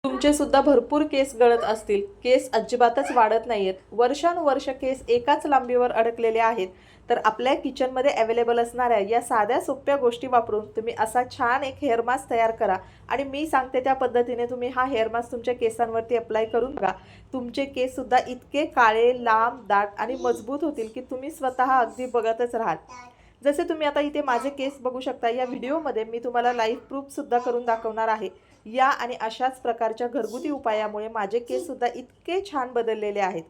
तुमचे सुद्धा भरपूर केस गळत असतील, केस अजिबातच वाढत नाहीयेत, वर्षानुवर्ष केस एकाच लांबीवर अडकलेले आहेत, तर आपल्या किचनमध्ये अवेलेबल असणाऱ्या या साध्या सोप्या गोष्टी वापरून तुम्ही असा छान एक हेअर मास्क तयार करा आणि मी सांगते त्या पद्धतीने तुम्ही हा हेअर मास्क तुमच्या केसांवरती अप्लाय करून बघा. तुमचे केस सुद्धा इतके काळे, लांब, दाट आणि मजबूत होतील की तुम्ही स्वतः अगदी बघतच राहाल. जसे तुम्ही आता इथे माझे केस बघू शकता, या व्हिडिओमध्ये मी तुम्हाला लाईव्ह प्रूफसुद्धा करून दाखवणार आहे. या आणि अशाच प्रकारच्या घरगुती उपायामुळे माझे केससुद्धा इतके छान बदललेले आहेत.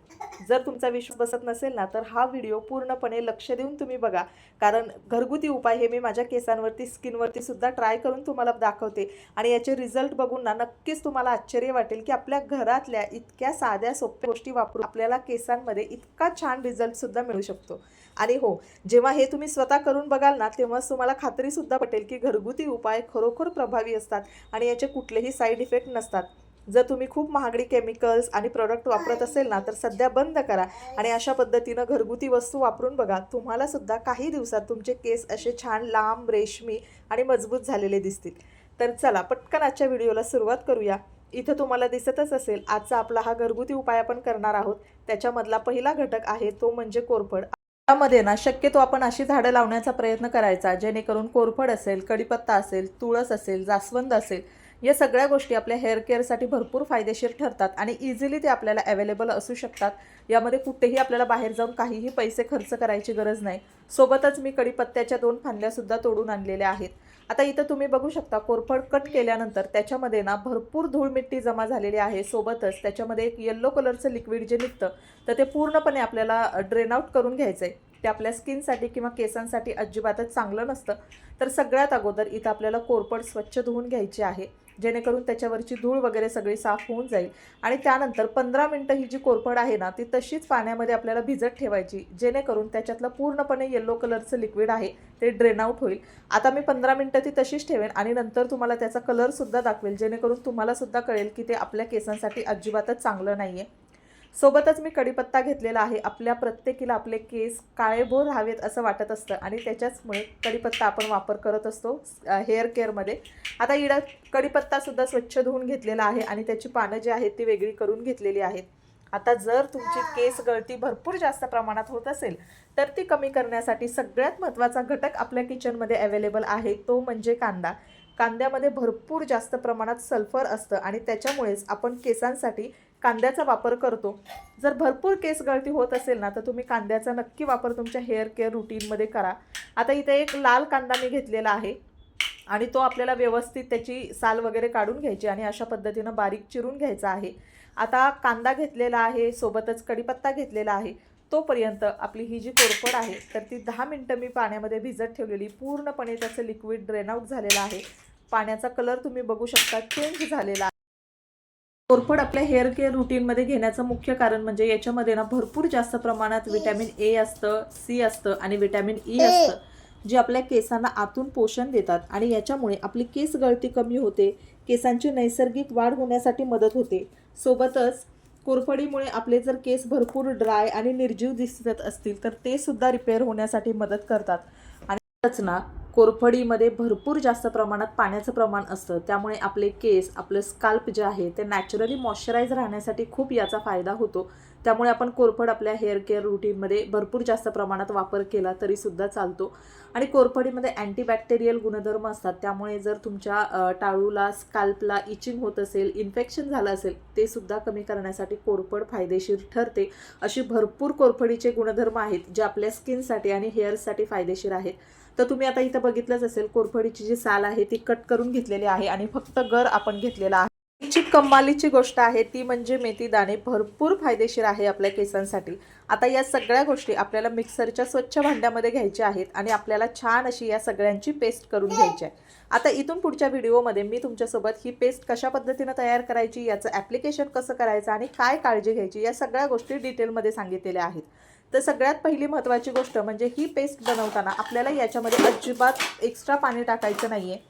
जर तुमचा विश्वास बसत नसेल ना, तर हा व्हिडिओ पूर्णपणे लक्ष देऊन तुम्ही बघा. कारण घरगुती उपाय हे मी माझ्या केसांवरती, स्किनवरती सुद्धा ट्राय करून तुम्हाला दाखवते आणि याचे रिझल्ट बघून ना नक्कीच तुम्हाला आश्चर्य वाटेल की आपल्या घरातल्या इतक्या साध्या सोप्या गोष्टी वापरून आपल्याला केसांमध्ये इतका छान रिझल्टसुद्धा मिळू शकतो. आणि हो, जेव्हा हे तुम्ही स्वतः करून बघाल ना, तेव्हाच तुम्हाला खात्रीसुद्धा पटेल की घरगुती उपाय खरोखर प्रभावी असतात आणि याचे कुठलेही साईड इफेक्ट नसतात. जर तुम्ही खूप महागडी केमिकल्स आणि प्रोडक्ट वापरत असेल ना, तर सध्या बंद करा आणि अशा पद्धतीनं घरगुती वस्तू वापरून बघा. तुम्हाला सुद्धा काही दिवसात तुमचे केस असे छान लांब, रेशमी आणि मजबूत झालेले दिसतील. तर चला पटकन आजच्या व्हिडिओला सुरुवात करूया. इथं तुम्हाला दिसतच असेल, आजचा आपला हा घरगुती उपाय आपण करणार आहोत. त्याच्यामधला पहिला घटक आहे तो म्हणजे कोरफड. त्यामध्ये ना शक्यतो आपण अशी झाडं लावण्याचा प्रयत्न करायचा जेणेकरून कोरफड असेल, कढीपत्ता असेल, तुळस असेल, जास्वंद असेल, या सगळ्या गोष्टी आपल्या हेअर केअरसाठी भरपूर फायदेशीर ठरतात आणि इझिली ते आपल्याला अवेलेबल असू शकतात. यामध्ये कुठेही आपल्याला बाहेर जाऊन काहीही पैसे खर्च करायची गरज नाही. सोबतच मी कढीपत्त्याच्या 2 फांद्यासुद्धा तोडून आणलेल्या आहेत. आता इथं तुम्ही बघू शकता, कोरफड कट केल्यानंतर त्याच्यामध्ये ना भरपूर धूळ मिट्टी जमा झालेली आहे. सोबतच त्याच्यामध्ये एक येल्लो कलरचं लिक्विड जे निघतं, तर ते पूर्णपणे आपल्याला ड्रेन आउट करून घ्यायचं आहे. ते आपल्या स्किनसाठी किंवा केसांसाठी अजिबातच चांगलं नसतं. तर सगळ्यात अगोदर इथं आपल्याला कोरफड स्वच्छ धुवून घ्यायची आहे, जेणेकरून त्याच्यावरची धूळ वगैरे सगळी साफ होऊन जाईल. आणि त्यानंतर 15 मिनटं ही जी कोरफड आहे ना, ती तशीच पाण्यामध्ये आपल्याला भिजत ठेवायची, जेणेकरून त्याच्यातलं पूर्णपणे येल्लो कलरचं लिक्विड आहे ते ड्रेन आउट होईल. आता मी 15 मिनटं ती तशीच ठेवेन आणि नंतर तुम्हाला त्याचा कलरसुद्धा दाखवेल, जेणेकरून तुम्हालासुद्धा कळेल की ते आपल्या केसांसाठी अजिबातच चांगलं नाही आहे. सोबतच मी कढीपत्ता घेतलेला आहे. आपल्या प्रत्येकीला आपले केस काळेभोर राहावेत असं वाटत असतं आणि त्याच्याचमुळे कढीपत्ता आपण वापर करत असतो हेअर केअरमध्ये. आता इडं कढीपत्तासुद्धा स्वच्छ धुवून घेतलेला आहे आणि त्याची पानं जी आहेत ती वेगळी करून घेतलेली आहेत. आता जर तुमची केस गळती भरपूर जास्त प्रमाणात होत असेल, तर ती कमी करण्यासाठी सगळ्यात महत्त्वाचा घटक आपल्या किचनमध्ये अवेलेबल आहे तो म्हणजे कांदा. कांद्यामध्ये भरपूर जास्त प्रमाणात सल्फर असतं आणि त्याच्यामुळेच आपण केसांसाठी कांद्याचा वापर करतो. जर भरपूर केस गळती होत असेल ना, तर तुम्ही कांद्याचा नक्की वापर तुमच्या हेअर केअर रुटीनमध्ये करा. आता इथे एक लाल कांदा मी घेतलेला आहे आणि तो आपल्याला व्यवस्थित त्याची साल वगैरे काढून घ्यायची आणि अशा पद्धतीनं बारीक चिरून घ्यायचा आहे. आता कांदा घेतलेला आहे, सोबतच कढीपत्ता घेतलेला आहे. तोपर्यंत आपली ही जी कोरफड आहे, तर ती 10 मिनटं मी पाण्यामध्ये भिजत ठेवलेली, पूर्णपणे त्याचं लिक्विड ड्रेन आउट झालेलं आहे. पाण्याचा कलर तुम्ही बघू शकता चेंज झालेला आहे. कोरफड आपल्या हेअर केअर रुटीनमध्ये घेण्याचं मुख्य कारण म्हणजे याच्यामध्ये ना भरपूर जास्त प्रमाणात विटॅमिन ए असतं, सी असतं आणि विटॅमिन ई असतं, जे आपल्या केसांना आतून पोषण देतात आणि याच्यामुळे आपली केस गळती कमी होते, केसांची नैसर्गिक वाढ होण्यासाठी मदत होते. सोबतच कोरफडीमुळे आपले जर केस भरपूर ड्राय आणि निर्जीव दिसत असतील, तर ते सुद्धा रिपेअर होण्यासाठी मदत करतात. आणि त्याच ना कोरफडीमध्ये भरपूर जास्त प्रमाणात पाण्याचं प्रमाण असतं, त्यामुळे आपले केस, आपलं स्काल्प जे आहे ते नॅचरली मॉइश्चराईज राहण्यासाठी खूप याचा फायदा होतो. त्यामुळे आपण कोरफड आपल्या हेअर केअर रुटीनमध्ये भरपूर जास्त प्रमाणात वापर केला तरीसुद्धा चालतो. आणि कोरफडीमध्ये अँटीबॅक्टेरियल गुणधर्म असतात, त्यामुळे जर तुमच्या टाळूला, स्काल्पला इचिंग होत असेल, इन्फेक्शन झालं असेल, ते सुद्धा कमी करण्यासाठी कोरफड फायदेशीर ठरते. अशी भरपूर कोरफडीचे गुणधर्म आहेत जे आपल्या स्किनसाठी आणि हेअर्ससाठी फायदेशीर आहेत. तर तुम्ही आता इथं बघितलंच असेल, कोरफडीची जी साल आहे ती कट करून घेतलेली आहे आणि फक्त गर आपण घेतलेला आहे. जी कमालीची गोष्ट आहे ती म्हणजे मेथी दाणे भरपूर फायदेशीर आहे आपल्या केसांसाठी. आता या सगळ्या गोष्टी आपल्याला मिक्सरच्या स्वच्छ भांड्यामध्ये घ्यायच्या आहेत आणि आपल्याला छान अशी या सगळ्यांची पेस्ट करून घ्यायची आहे. आता इथून पुढच्या व्हिडिओमध्ये मी तुमच्यासोबत ही पेस्ट कशा पद्धतीनं तयार करायची, याचं ॲप्लिकेशन कसं करायचं आणि काय काळजी घ्यायची, या सगळ्या गोष्टी डिटेलमध्ये सांगितलेल्या आहेत. तर सगळ्यात पहिली महत्त्वाची गोष्ट म्हणजे ही पेस्ट बनवताना आपल्याला याच्यामध्ये अजिबात एक्स्ट्रा पाणी टाकायचं नाही आहे,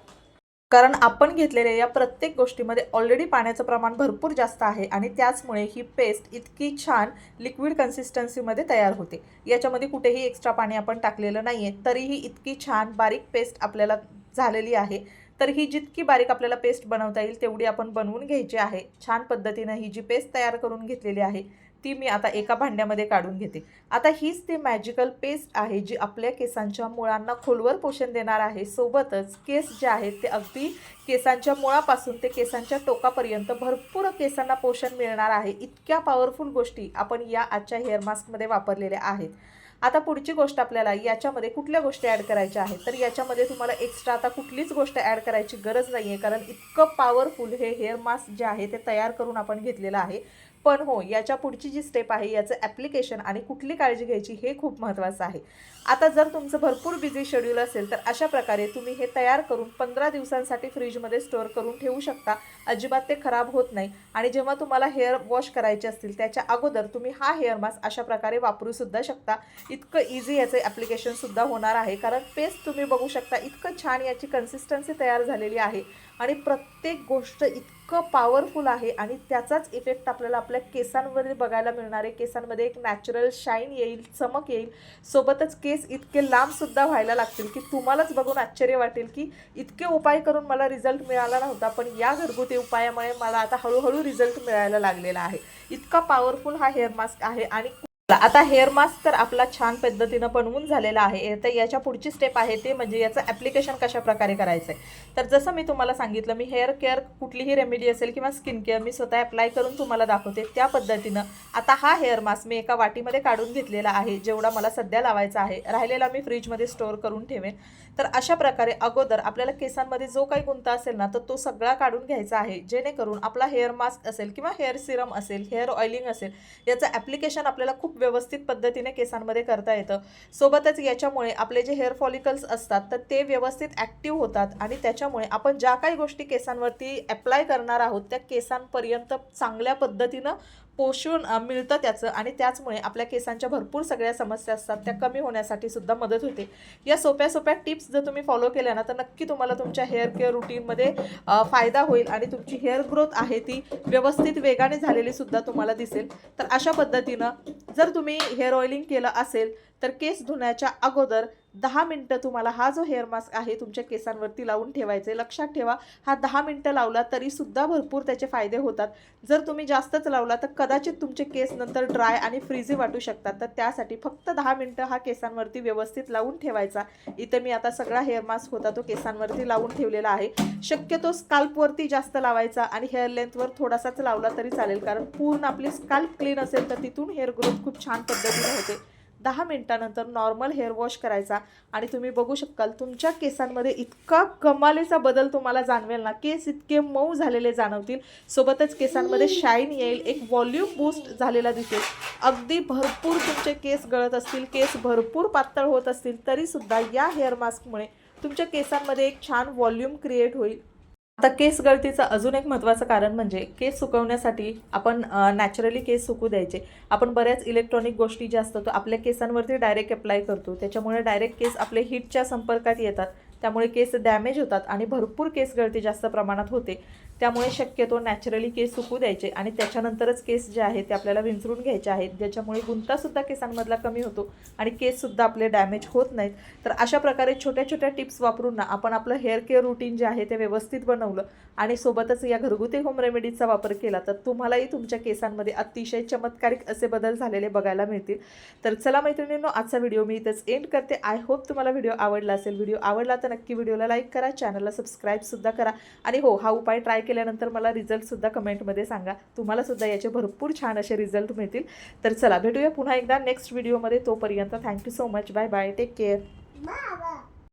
कारण आपण घेतलेल्या या प्रत्येक गोष्टीमध्ये ऑलरेडी पाण्याचं प्रमाण भरपूर जास्त आहे आणि त्याचमुळे ही पेस्ट इतकी छान लिक्विड कन्सिस्टन्सीमध्ये तयार होते. याच्यामध्ये कुठेही एक्स्ट्रा पाणी आपण टाकलेलं नाही आहे, तरीही इतकी छान बारीक पेस्ट आपल्याला झालेली आहे. तर ही जितकी बारीक आपल्याला पेस्ट बनवता येईल तेवढी आपण बनवून घ्यायची आहे। छान पद्धतीनं ही जी पेस्ट तयार करून घेतलेली आहे ती मी आता एका भांड्यामध्ये काढून घेते। आता हीच ती मॅजिकल पेस्ट आहे जी आपल्या केसांच्या मुळांना खोलवर पोषण देणार आहे। सोबतच केस जे आहेत ते अगदी केसांच्या मुळापासून ते केसांच्या टोकापर्यंत भरपूर केसांना पोषण मिळणार आहे। इतक्या पॉवरफुल गोष्टी आपण या आजच्या हेअर मास्कमध्ये वापरलेल्या आहेत। आता पुढची गोष्ट आपल्याला याच्यामध्ये कुठल्या गोष्टी ॲड करायच्या आहेत, तर याच्यामध्ये तुम्हाला एक्स्ट्रा आता कुठलीच गोष्ट ॲड करायची गरज नाही आहे, कारण इतकं पॉवरफुल हे हेअर मास्क जे आहे ते तयार करून आपण घेतलेलं आहे। पण हो, याच्या पुढची जी स्टेप आहे याचं ॲप्लिकेशन आणि कुठली काळजी घ्यायची हे खूप महत्त्वाचं आहे। आता जर तुमचं भरपूर बिझी शेड्यूल असेल तर अशा प्रकारे तुम्ही हे तयार करून 15 दिवसांसाठी फ्रीजमध्ये स्टोअर करून ठेवू शकता। अजिबात ते खराब होत नाही आणि जेव्हा तुम्हाला हेअर वॉश करायचे असतील त्याच्या अगोदर तुम्ही हा हेअर मास्क अशा प्रकारे वापरू सुद्धा शकता। इतकं इझी याचं ॲप्लिकेशन सुद्धा होणार आहे, कारण पेस्ट तुम्ही बघू शकता इतकं छान याची कन्सिस्टन्सी तयार झालेली आहे आणि प्रत्येक गोष्ट इतकं पॉवरफुल आहे आणि त्याचाच इफेक्ट आपल्याला आपल्या केसांवर बघायला मिळणार आहे। केसांमध्ये एक नॅचरल शाईन येईल, चमक येईल, सोबतच केस इतके लांब सुद्धा व्हायला लागतील की तुम्हालाच बघून आश्चर्य वाटेल की इतके उपाय करून मला रिझल्ट मिळाला नव्हता, पण या घरगुती उपायामुळे मला आता हळूहळू रिझल्ट मिळायला लागलेला आहे। इतका पॉवरफुल हा हेअर मास्क आहे। आणि आता हेअर मास्क तर आपला छान पद्धतीनं बनवून झालेला आहे। तर याच्या पुढची स्टेप आहे ते म्हणजे याचं ॲप्लिकेशन कशा प्रकारे करायचं आहे। तर जसं मी तुम्हाला सांगितलं, मी हेअर केअर कुठलीही रेमेडी असेल किंवा स्किन केअर मी स्वतः अप्लाय करून तुम्हाला दाखवते त्या पद्धतीनं आता हा हेअर मास्क मी एका वाटीमध्ये काढून घेतलेला आहे, जेवढा मला सध्या लावायचा आहे। राहिलेला मी फ्रीजमध्ये स्टोअर करून ठेवेन। तर अशा प्रकारे अगोदर आपल्याला केसांमध्ये जो काही गुंता असेल ना तर तो सगळा काढून घ्यायचा आहे, जेणेकरून आपला हेअर मास्क असेल किंवा हेअर सिरम असेल, हेअर ऑइलिंग असेल, याचं ॲप्लिकेशन आपल्याला खूप व्यवस्थित पद्धतीने केसांमध्ये करता येतं। सोबतच याच्यामुळे आपले जे हेअर फॉलिकल्स असतात तर ते व्यवस्थित ॲक्टिव्ह होतात आणि त्याच्यामुळे आपण ज्या काही गोष्टी केसांवरती अप्लाय करणार आहोत त्या केसांपर्यंत चांगल्या पद्धतीनं पोषण मिळतं त्याचं, आणि त्याचमुळे आपल्या केसांच्या भरपूर सगळ्या समस्या असतात त्या कमी होण्यासाठी सुद्धा मदत होते। या सोप्या सोप्या टिप्स जर तुम्ही फॉलो केल्या ना तर नक्की तुम्हाला तुमच्या हेअर केअर रुटीनमध्ये फायदा होईल आणि तुमची हेअर ग्रोथ आहे ती व्यवस्थित वेगाने झालेली सुद्धा तुम्हाला दिसेल। तर अशा पद्धतीनं जर तुम्ही हेअर ऑइलिंग केलं असेल तर केस धुण्याच्या अगोदर 10 मिनिटं तुम्हाला हा जो हेअर मास्क आहे तुमच्या केसांवरती लावून ठेवायचे। लक्षात ठेवा, हा 10 मिनिटं लावला तरी सुद्धा भरपूर त्याचे फायदे होतात। जर तुम्ही जास्तच लावला तर कदाचित तुमचे केस नंतर ड्राय आणि फ्रीझी वाटू शकतात। तर त्यासाठी फक्त 10 मिनिटं हा केसांवरती व्यवस्थित लावून ठेवायचा। इथे मी आता सगळा हेअर मास्क होता तो केसांवरती लावून ठेवलेला आहे। शक्यतो स्काल्पवरती जास्त लावायचा आणि हेअर लेंथवर थोडासाच लावला तरी चालेल, कारण पूर्ण आपली स्काल्प क्लीन असेल तर तिथून हेअर ग्रोथ खूप छान पद्धतीने होते। 10 मिनिटानंतर नॉर्मल हेअर वॉश करायचा आणि तुम्ही बघू शकाल तुमच्या केसांमध्ये इतका कमालीचा बदल तुम्हाला जाणवेल ना, केस इतके मऊ झालेले जाणवतील, सोबतच केसांमध्ये शाईन येईल, एक व्हॉल्यूम बूस्ट झालेला दिसेल। अगदी भरपूर तुमचे केस गळत असतील, केस भरपूर पातळ होत असतील तरीसुद्धा या हेअर मास्कमुळे तुमच्या केसांमध्ये एक छान व्हॉल्यूम क्रिएट होईल। आता केस गळतीचं अजून एक महत्त्वाचं कारण म्हणजे केस सुकवण्यासाठी आपण नॅचरली केस सुकू द्यायचे। आपण बऱ्याच इलेक्ट्रॉनिक गोष्टी ज्या असतात तो आपल्या केसांवरती डायरेक्ट अप्लाय करतो, त्याच्यामुळे डायरेक्ट केस आपले हीटच्या संपर्कात येतात, त्यामुळे केस डॅमेज होतात आणि भरपूर केस गळती जास्त प्रमाणात होते। त्यामुळे शक्यतो नॅचरली केस सुकू द्यायचे आणि त्याच्यानंतरच केस जे आहेत ते आपल्याला विंचरून घ्यायचे आहेत, ज्याच्यामुळे गुंतासुद्धा केसांमधला कमी होतो आणि केससुद्धा आपले डॅमेज होत नाहीत। तर अशा प्रकारे छोट्या छोट्या टिप्स वापरून ना आपण आपलं हेअर केअर रुटीन जे आहे ते व्यवस्थित बनवलं आणि सोबतच या घरगुती होम रेमेडीजचा वापर केला तर तुम्हालाही तुमच्या केसांमध्ये अतिशय चमत्कारिक असे बदल झालेले बघायला मिळतील। तर चला मैत्रिणींनो, आजचा व्हिडिओ मी इथेच एंड करते। आय होप तुम्हाला व्हिडिओ आवडला असेल। व्हिडिओ आवडला तर नक्की व्हिडिओला लाईक करा, चॅनलला सबस्क्राईबसुद्धा करा आणि हो, हा उपाय ट्राय केल्यानंतर मला रिझल्टसुद्धा कमेंटमध्ये सांगा। तुम्हाला सुद्धा याचे भरपूर छान असे रिझल्ट मिळतील। तर चला भेटूया पुन्हा एकदा नेक्स्ट व्हिडिओमध्ये। तोपर्यंत thank you so much, bye bye, take care.